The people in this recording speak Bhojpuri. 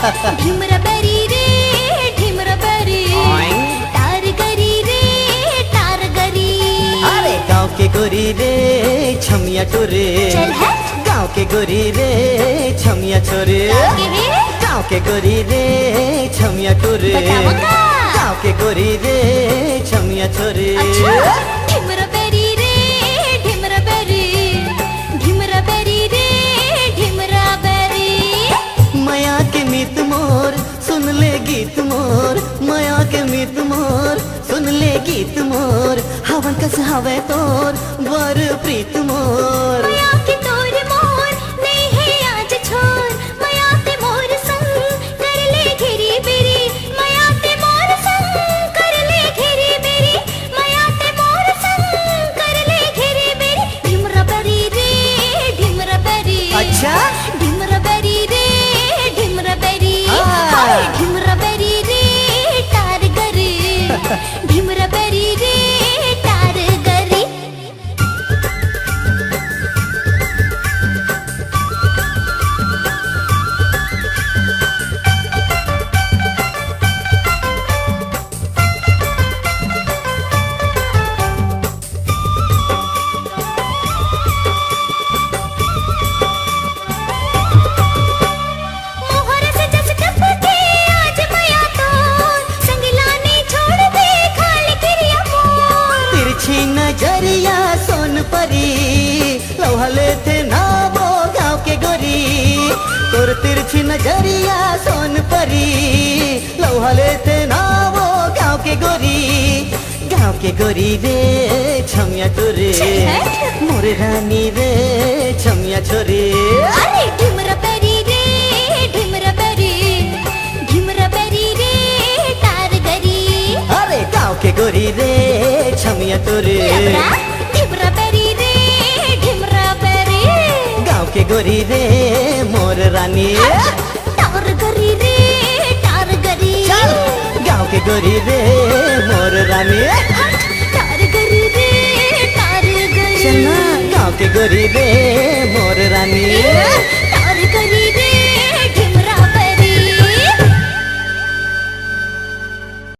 ढिमरा बेरी रे ढिमरा बेरी, तार गरी रे तार गरी। अरे गाँव के गोरी रे छमिया टोरे, चल है गाँव के गोरी रे छमिया छोरे, गाँव के गोरी रे छमिया टोरे, बताऊंगा। गाँव के गोरी रे छमिया छोरे। अच्छा ढिमरा बेरी रे ढिमरा बेरी, ढिमरा बेरी रे ढिमरा बेरी। माया के मीत मोर सुन ले गीत मोर, माया के मीत मोर सुन ले गीत मोर, हवन कस हवे तोर वर प्रीत मोर। माया के तोर मोर नहीं है आज छोर, माया ते मोर संग कर ले घेरी बेरी, माया ते मोर संग कर ले घेरी बेरी, माया ते मोर संग कर ले घेरी बेरी। ढिमरा बेरी रे ढिमरा बेरी, अच्छा ढिमरा बेरी रे ढिमरा बेरी, हाँ। ढिमरा बेरी रे तार गरी, ढिमरा बेरी रे तार गरी। मोहर से जस टपके आज माया तोर, संग लाने छोड़ दे खाली क्रिया मोर। तिरछी नजरिया सोन परी, लौहले थे ना वो गाँव के गोरी, तोर तिरछी नजरिया सोन परी, लौहले थे ना वो गाँव के गोरी, गाँव के गोरी रे छमिया टोरे, मोरे रानी रे छमिया छोरे। अरे ढिमरा बेरी रे ढिमरा बेरी, ढिमरा बेरी रे तार गरी। अरे गाँव के गोरी रे छमिया टोरे, लबरा ढिमरा बेरी रे ढिमरा बेरी, गाँव के गोरी रे मोर रानी। तार गरी रे तार गरी, चल गाँव के गोरी रे मोर रानी। तार गरी रे तार गरी। चलना गाँव के गोरी रे मोर रानी।